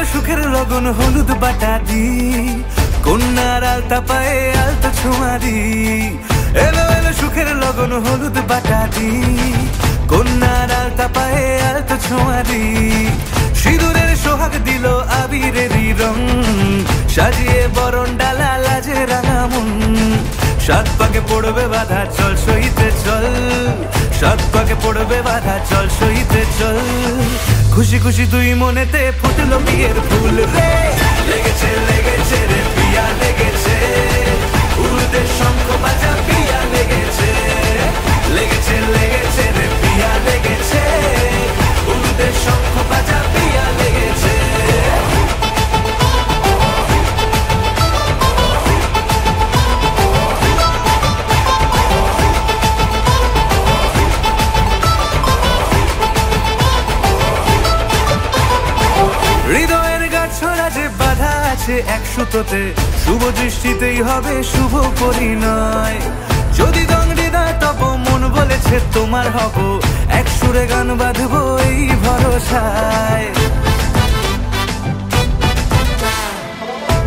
এলো সুখের লগন হলুদ বাটা দি, কন্যার আলতা পায়ে আলতা ছোঁয়া দি। এলো এলো সুখের লগন হলুদ বাটা দি, কন্যার আলতা পায়ে আলতা ছোঁয়া দি। সিঁদুরের সোহাগ দিল আবিরেরই রং, সাজিয়ে বরণ ডালা লাজে রাঙা মন। সাত পাকে পড়বে বাধা চল সইতে চল, সাত পাকে পড়বে বাধা চল সইতে চল। খুশি খুশি দুই মনেতে ফুটলো বিয়ের ফুল রে। লেগেছে লেগেছে রে পিয়া লেগেছে, উলুদের শঙ্খ বাজা পিয়া লেগেছে। লেগেছে লেগেছে রে পিয়া লেগেছে, উলুদের শঙ্খ বাজা পিয়া লেগেছে। হৃদয়ের গাছড়া যে বাধা আছে এক সুতোতে, শুভ দৃষ্টিতেই হবে শুভ পরিণয়। যদি দংডিদার তব মন বলেছে তোমার হব, এক সুরে গান বাঁধবো এই ভরসায়।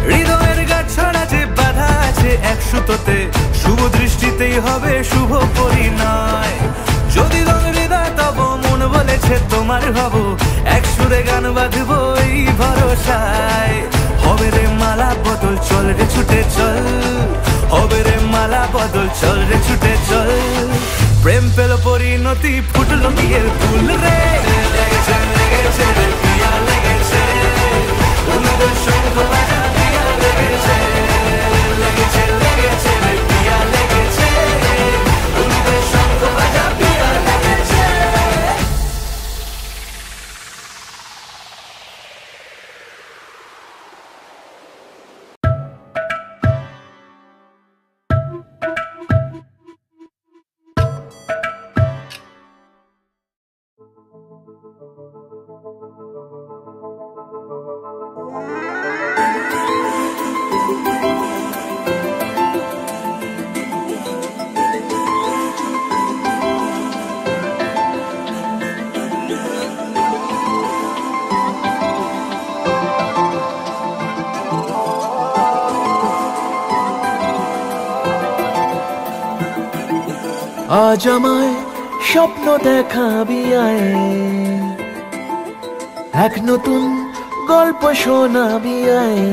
হৃদয়ের গাছড়া যে বাধা আছে এক সুতোতে, শুভ দৃষ্টিতেই হবে শুভ পরিণয়। যদি দংডিদার তব মন বলেছে তোমার হব, এক সুরে গান বাঁধবো এই ভরসায়। হবে রে মালা বদল চল রে ছুটে চল, হবে রে মালা বদল চল রে ছুটে চল। প্রেম পেল পরিণতি ফুটলো বিয়ের ফুল রে। লেগেছে লেগেছে রে পিয়া লেগেছে, উলুদের শঙ্খ বাজা পিয়া লেগেছে। লেগেছে লেগেছে রে পিয়া লেগেছে, উলুদের শঙ্খ বাজা পিয়া লেগেছে। আজ আমায় স্বপ্ন দেখাবি আয়, এক নতুন গল্প শোনাবি আয়।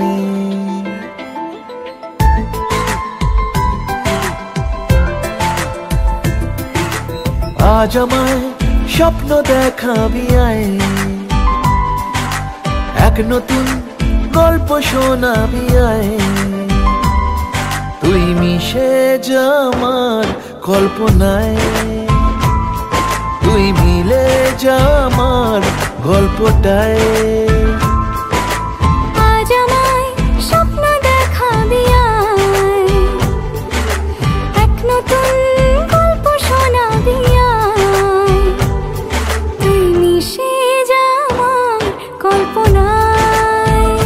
আজ আমায় স্বপ্ন দেখাবি আয়, এক নতুন গল্প শোনাবি আয়। তুই মিশে যা আমার কল্পনায়, তুই মিলে যা আমার গল্পটায়। আজ আমায় স্বপ্ন দেখাবি আয়, এক নতুন গল্প শোনাবি আয়। তুই মিশে যা আমার কল্পনায়,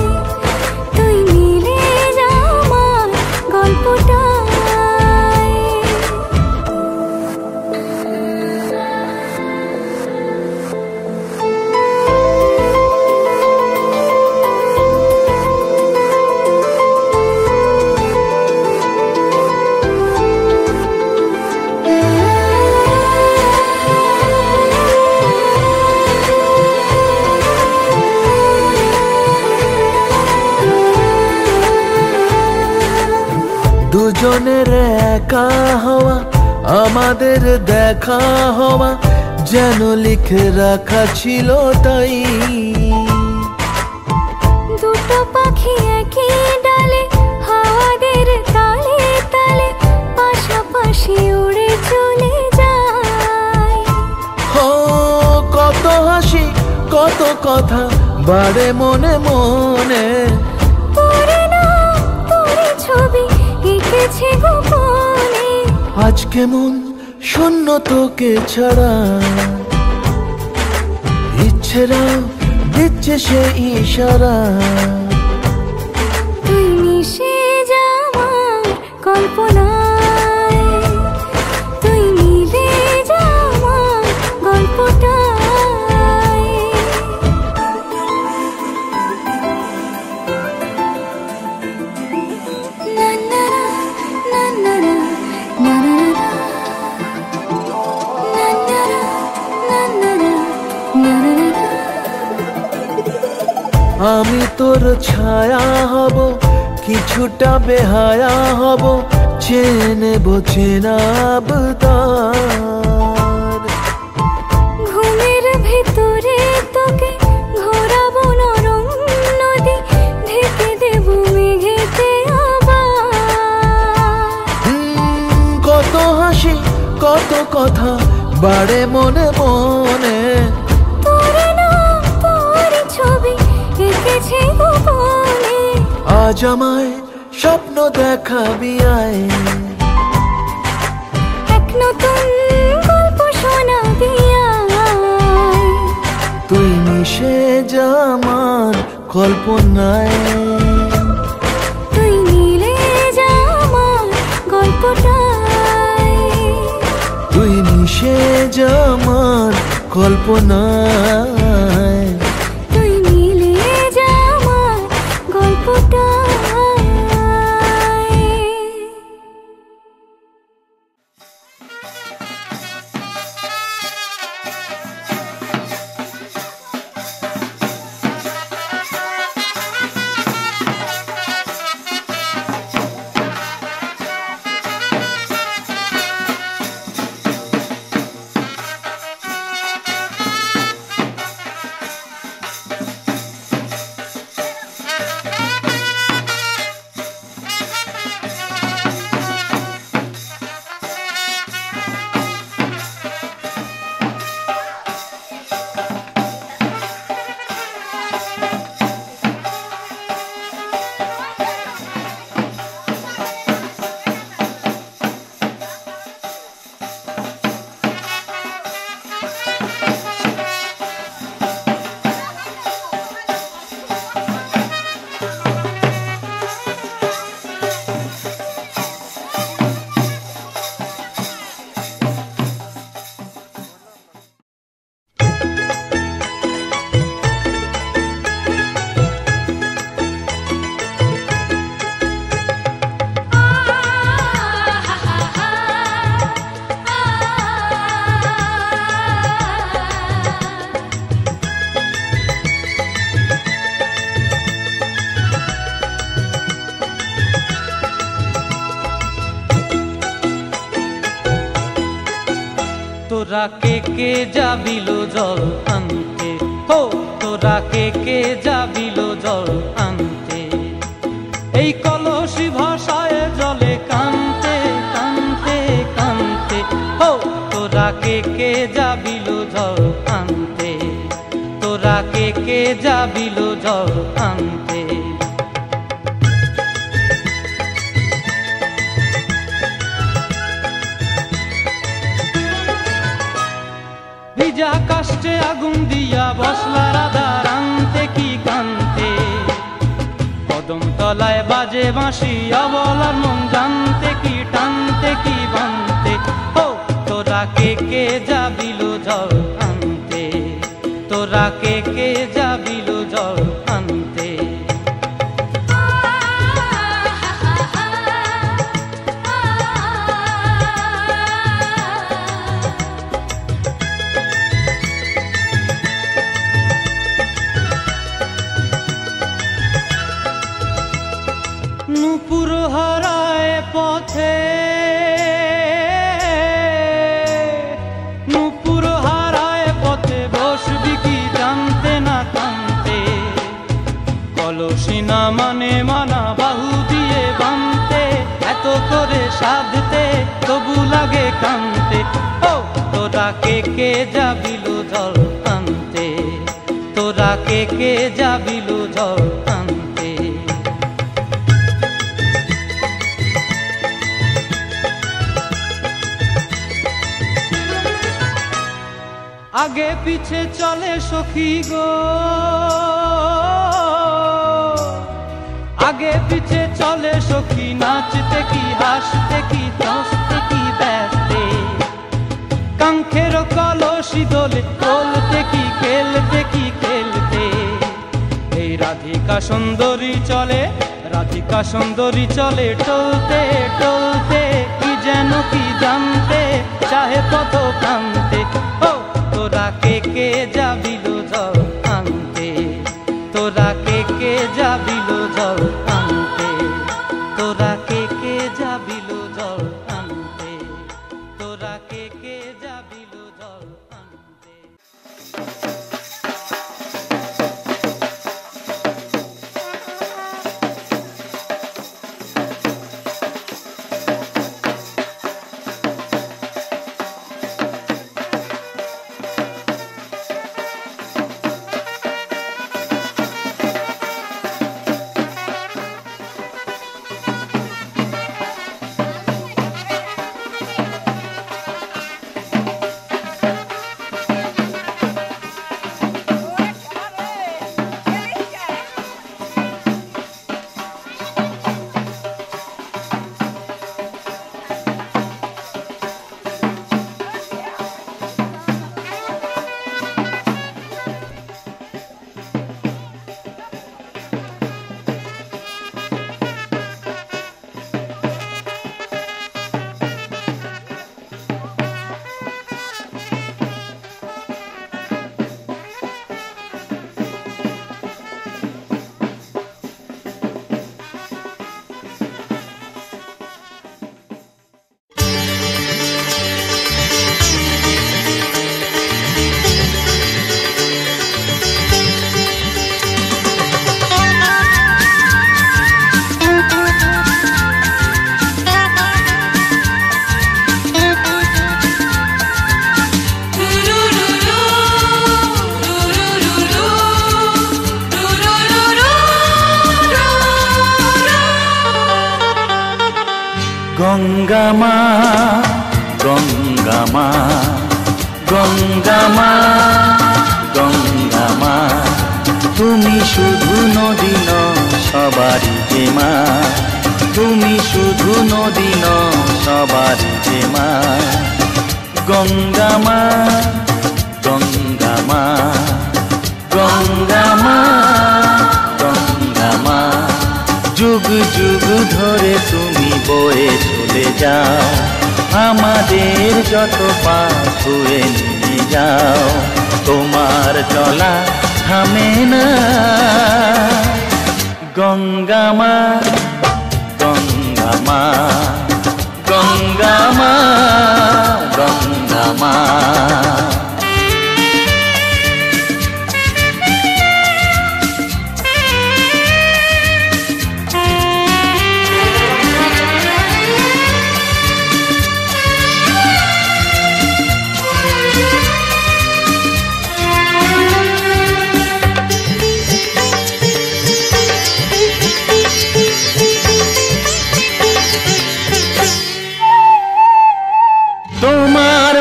তুই মিলে যা আমার গল্পটায়। দুজনের একা হওয়া, আমাদের দেখা হওয়া যেন লিখে রাখা ছিল তাই। দুটো পাখি একই ডালে, হাওয়াদের তালে তালে পাশাপাশি উড়ে চলে যায়। ও কত হাসি কত কথা বাড়ে মনে মনে, পড়ে না তোর ছবি এঁকেছে গোপনে। আজ কেমন শূন্য তোকে ছাড়া, ইচ্ছেরা দিচ্ছে সে ইশারা। তুই মিশে যা আমার কল্পনায়, তুই মিলে যা আমার গল্পটায়। আমি তোর ছায়া হব, কিছুটা বেহায়া হব, চেনে চেনাব তার। ঘুমের ভেতরে তোকে ঘোরাবো নরম নদী, ঢেকে দেব মেঘেতে আবার। কত হাসি কত কথা বাড়ে মনে মনে, তোর নাম তোর ছবি এঁকেছে গোপনে। আজ আমায় স্বপ্ন দেখাবি আয়, এক নতুন গল্প শোনাবি আয়। তুই মিশে যা আমার কল্পনায়, তুই মিলে যা আমার গল্পটায়। তুই মিশে যা আমার কল্পনায়, তুই মিলে যা আমার গল্পটায়। তোরা কে যাবিল জল আনতে, হো তোরা কে যাবিল জল আনতে, এই কলসি ভাষায় জলে কানতে কানতে কানতে। হো তোরা কে যাবিল জল আনতে, তোরা কে যাবিল জল আনতে। ভিজা কাষ্টে আগুন দিয়া বসলা রাধা রানতে কি কানতে, কদম তলায় বাজে বাঁশি অবলার মন জানতে কি টানতে কি বানতে। ও তোরা কে যাবিল জল আনতে, তোরা কে যাবিল জল আনতে। নূপুর হারায় পথে, নূপুর হারায় পথে বসবি কি জানতে না কানতে, কলসি না মানে মানা বাহু দিয়ে বানতে, এত করে সাধতে তবু লাগে কানতে। ও তোরা কে যাবিল জল আনতে, তোরা কে যাবিল জল আনতে। আগে পিছে চলে সখী গো, আগে পিছে চলে সখী, নাচতে কি হাসতে কি হাসতে কি ব্যস্তে, কাঙ্ক্ষের কলসি দোলে তোলতে কি খেলতে কি খেলতে। এই রাধিকা সুন্দরী চলে, রাধিকা সুন্দরী চলে টলতে টলতে, কি যেন কি জানতে চাহে পথ কান্তে। ও তোরা কে যাবিল জল আনতে, তোরা কে কে যাবিল জল আনতে, তোরা কে যাবিল জল আনতে, তোরা কে যাবিল জল আনতে। গঙ্গা মা, গঙ্গা মা, গঙ্গা মা, গঙ্গা মা, তুমি শুধু নদী নও সবারই যে মা, তুমি শুধু নদী নও সবারই যে মা। গঙ্গা মা, গঙ্গা মা, গঙ্গা মা, গঙ্গা মা, যুগ যুগ ধরে তুমি বয়ে চলে যাও, আমাদের যত পাপ ধুয়ে নিয়ে যাও, তোমার চলা থামে না। গঙ্গা মা, গঙ্গা মা, গঙ্গা মা, গঙ্গা মা।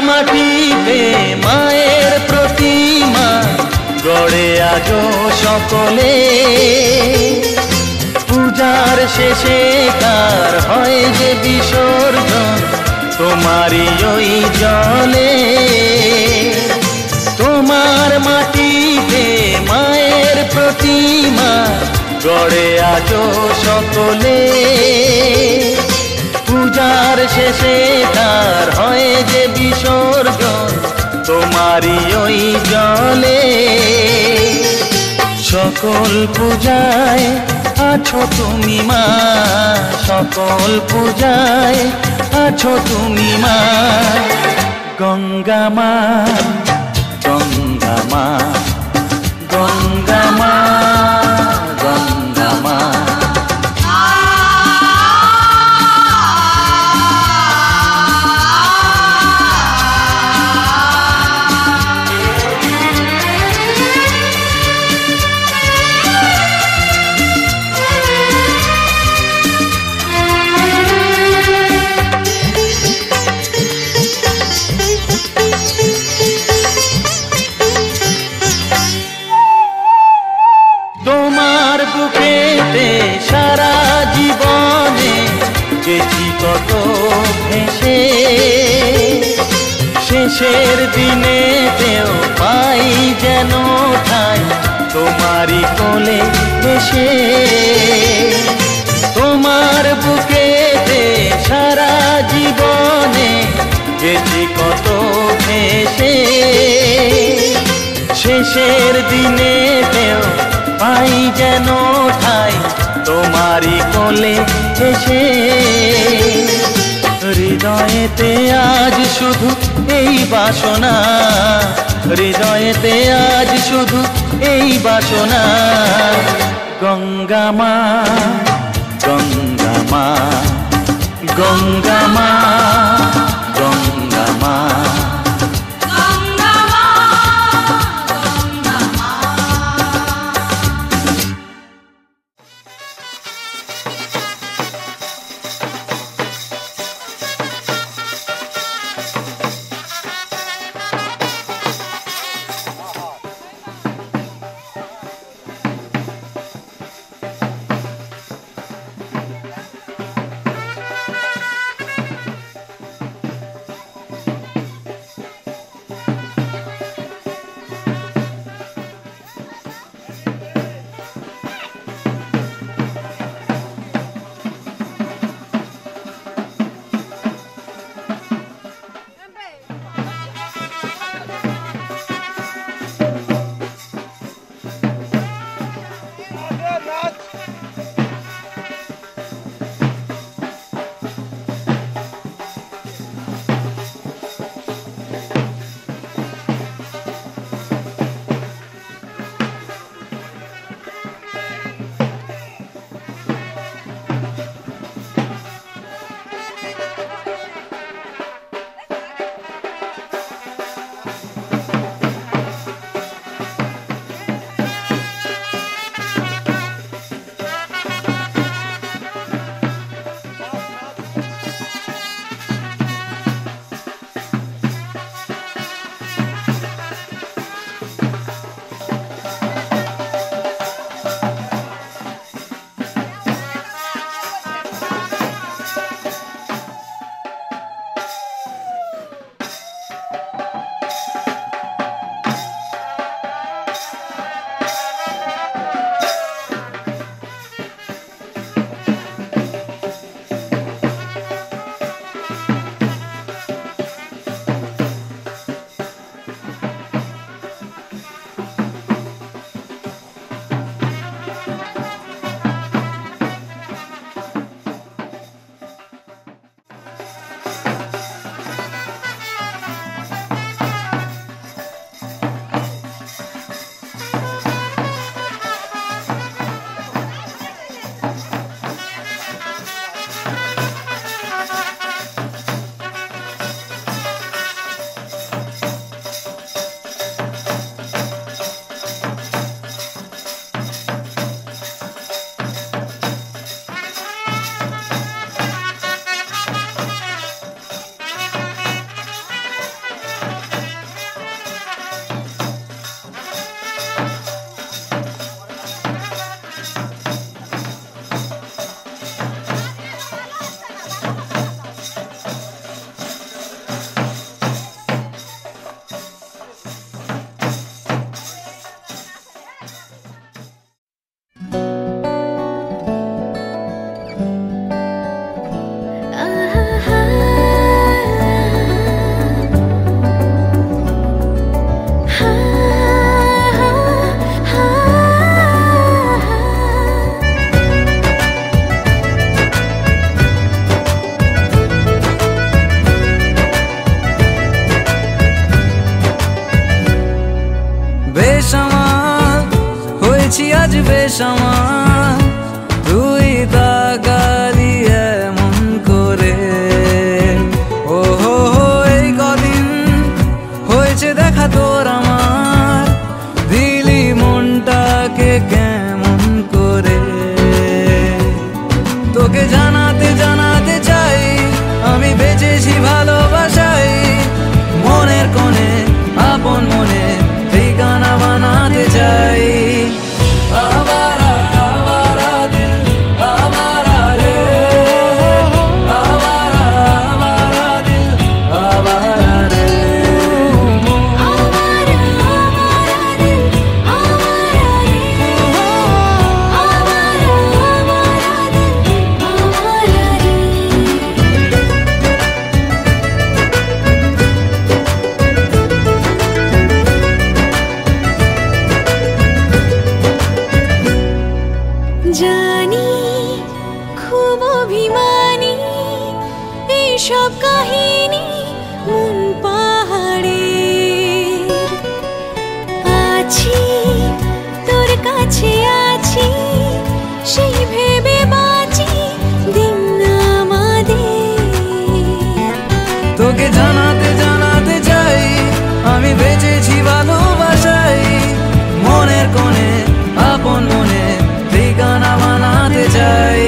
মাটিতে মায়ের প্রতিমা গড়ে আজো সকলে, পূজার শেষে কার হয় যে বিসর্জন তোমারই ওই জলে। তোমার মাটিতে মায়ের প্রতিমা গড়ে আজো সকলে, পূজার শেষে তার হয় যে বিসর্জন তোমারই ওই জলে। সকল পূজায় আছো তুমি মা, সকল পূজায় আছো তুমি মা। গঙ্গা মা, গঙ্গা মা, গঙ্গা মা, গঙ্গা মা। সারা জীবনে গেছি কত ভেসে, শেষের দিনে তেও পাই যেন ঠাই তোমারই কোলে এসে। তোমার বুকেতে সারা জীবনে গেছি কত ভেসে, শেষের দিনে তেও পাই যেন ঠাই তোমারই কোলে এসে। হৃদয়েতে আজ শুধু এই বাসনা, হৃদয়েতে আজ শুধু এই বাসনা। গঙ্গা মা, গঙ্গা মা, গঙ্গা মা, গঙ্গা মা। জানি খুব অভিমানী এইসব কাহিনী মন পাহাড়ে আছি তোর কাছে আছি সেই ভেবে বাঁচি দিন আমাদের তোকে জানাতে জানাতে চাই আমি বেঁচেছি ভালোবাসাই মনের কোণে আপন মনে ঠিকানা বানাতে চাই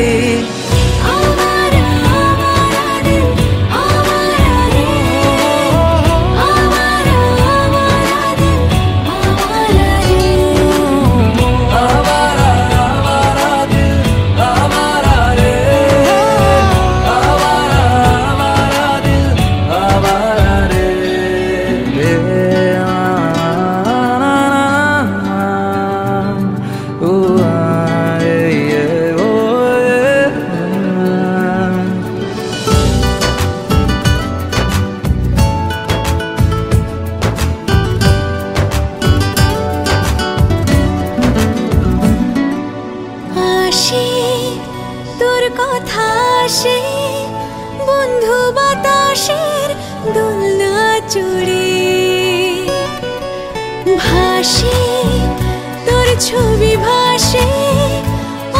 তোর কথা আসে বন্ধু বাতাসের দোলনা চড়ে ভাসে তোর ছবি ভাসে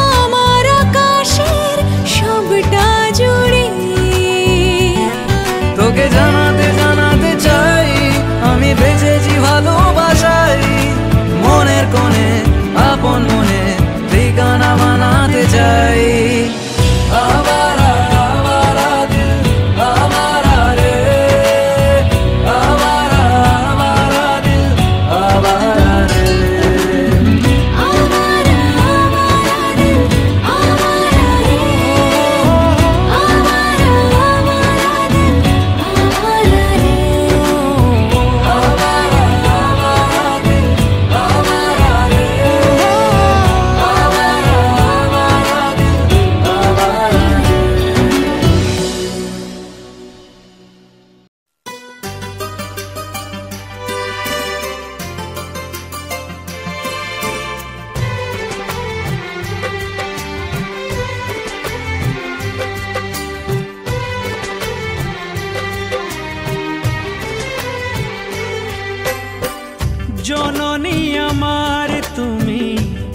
আমার আকাশের সবটা জুড়ে তোকে জানাতে জানাতে চাই আমি বেঁচেছি ভালোবাসাই মনের কোণে আপন মনে ঠিকানা বানাতে চাই জননী আমার তুমি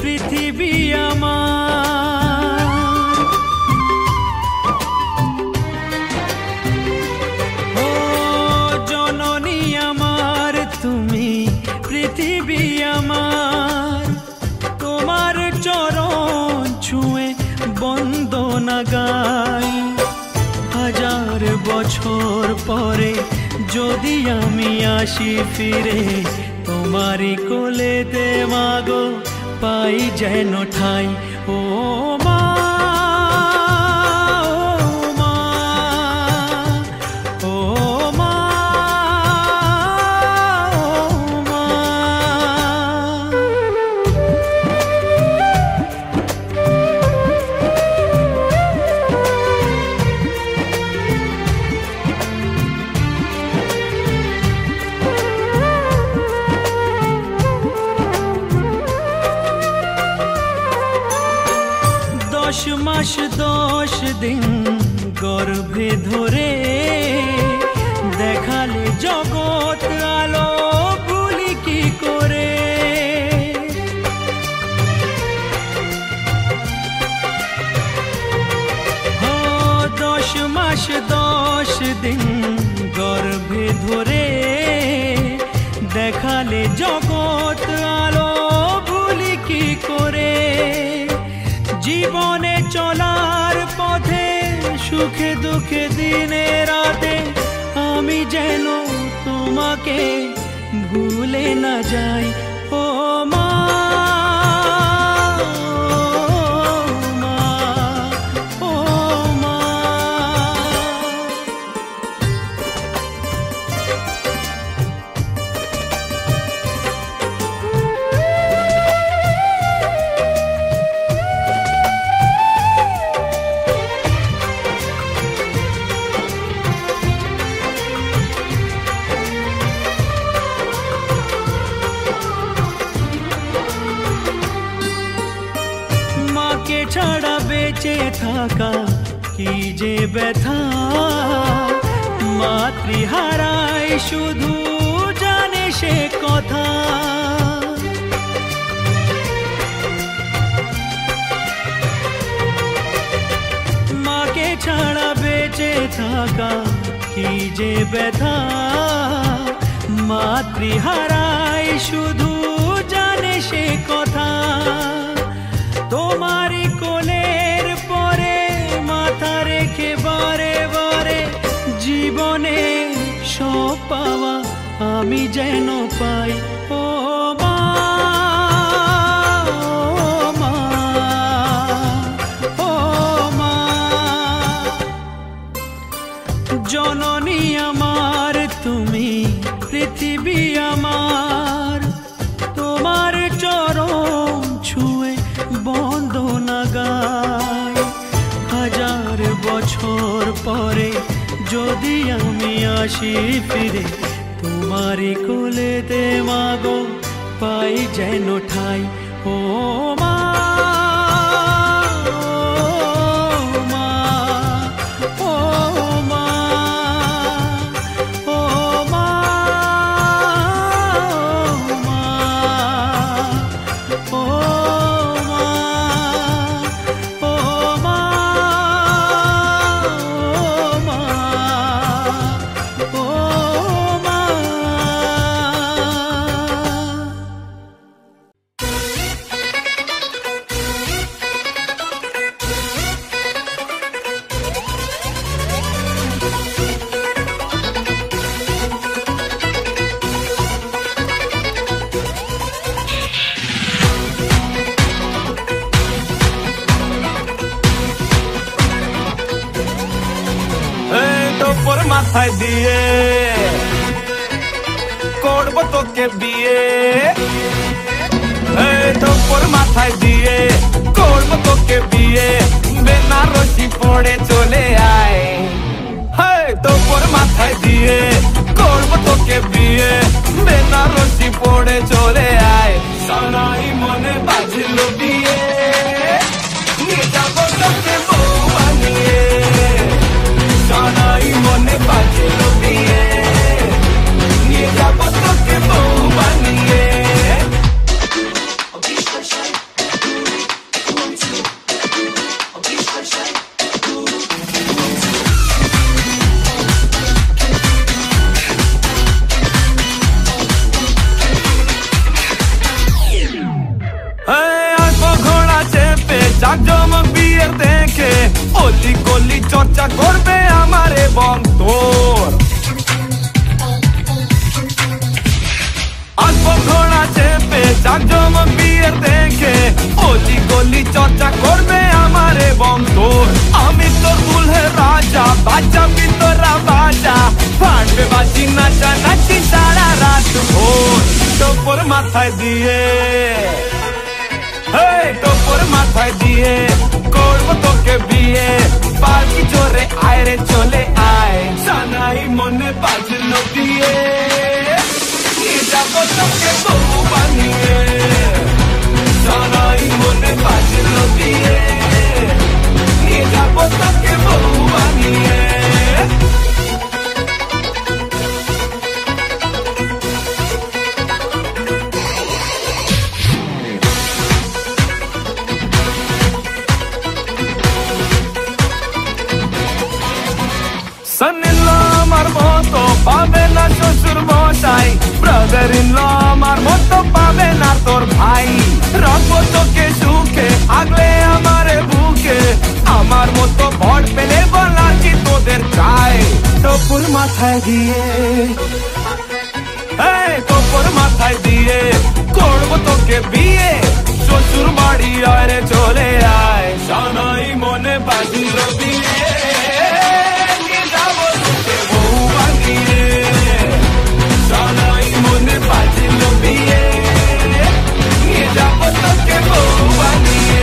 পৃথিবী আমার ও জননী আমার তুমি পৃথিবী আমার তোমার চরণ ছুঁয়ে বন্দনা গাই হাজার বছর পরে যদি আমি আসি ফিরে তোমারি কোলেতে মাগো পাই যেন ঠাই ও মা ও মা মাস 10 দিন গর্ভে ধরে দেখালে জগৎ আলো ভুলি কি করে 10 মাস 10 দিন গর্ভে ধরে দেখালে জগৎ আলো ভুলি কি করে জীবনে চলার পথে সুখে দুঃখে দিনে রাতে আমি যেন তোমাকে ভুলে না যাই ও মা ও মা ছাড়া বেঁচে থাকা কি যে ব্যথা, মাতৃহারাই শুধু জানে সে কথা। মাকে ছাড়া বেঁচে থাকা কি যে ব্যথা, মাতৃহারাই শুধু জানে সে কথা। তোমারই কোলের পরে মাথা রেখে বারে বারে জীবনে সব পাওয়া আমি যেন পাই। ও মা, ও মা, ও মা, জননী আমার তুমি, পৃথিবী আমার, তোমার চরণ ছুঁয়ে বন্দনা গাই। হাজার বছর পরে যদি আমি আসি ফিরে, তোমারই কোলেতে মাগো পাই যেন ঠাই। ও মা, ও মা, ও মা, ও মা, ও মা, ও মা, ও মা। তোর মাথায় দিয়ে করব তোকে বিয়ে, তোর মাথায় দিয়ে করব তোকে বিয়ে, বেনারসি পড়ে চলে আয়। তোর মাথায় দিয়ে করব তোকে বিয়ে, বেনারসি পড়ে চলে আয়। সানাই মনে বাজল বিয়ে, নিয়ে যাবো তোকে বউ বানিয়ে। সানাই মনে বাজল বিয়ে, নিয়ে যাবো তোকে বউ বানিয়ে। ঘোড়া চেপে জাকজমক বিয়ের দেখে, অলি গলি চর্চা করবে আমার এবং তোর। আসবো ঘোড়া চেপে জাকজমক বিয়ের দেখে, অলি গলি চর্চা করবে আমার এবং তোর। আমি তোর দুলহে রাজা, বাজাবি তোরা বাজা, ফাটবে বাজি নাচা নাচি সারা রাত ভোর। তোর মাথায় দিয়ে তোর মাথায় দিয়ে করব তোকে বিয়ে, পাখি জোরে আয় রে চলে আয়। সানাই মনে বাজল বিয়ে, নিয়ে যাবো তোকে বউ বানিয়ে। সানাই মনে বাজল বিয়ে, নিয়ে যাবো তোকে বউ বানিয়ে। son-in-law আমার মতো পাবে না শ্বশুর মশাই, ব্রাদার-ইন-ল আমার মতো পাবে না তোর ভাই। রাখবো তোকে সুখে আগলে আমারে বুকে, আমার মতো ভর পেলে বলা কি তোদের চাই। তোর মাথায় দিয়ে তোর মাথায় দিয়ে করবো তোকে বিয়ে, শ্বশুর বাড়ি আয় চলে আয়। সানাই মনে বাজিল বিয়ে, নিয়ে যাবো তোকে বউ বানিয়ে। সানাই মনে বাজিল বিয়ে, নিয়ে যাবো তোকে বউ বানিয়ে।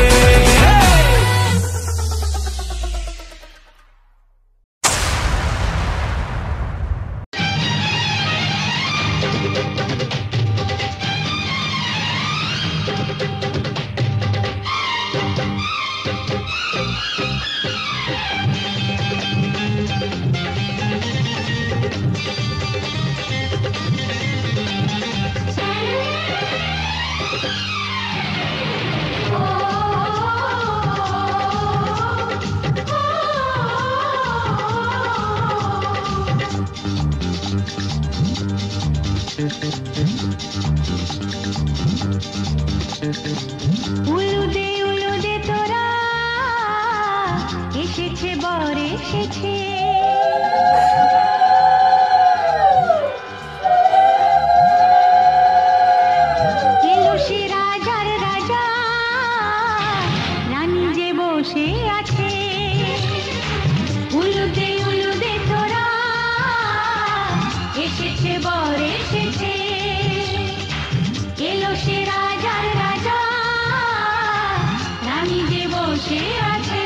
উলুদে তোরা এসেছে বর এসেছে এলো সে রাজার রাজা রানী যে বসে আছে উলুদে তোরা এসেছে বর এসেছে এলো সে রাজার রাজা রানী যে বসে আছে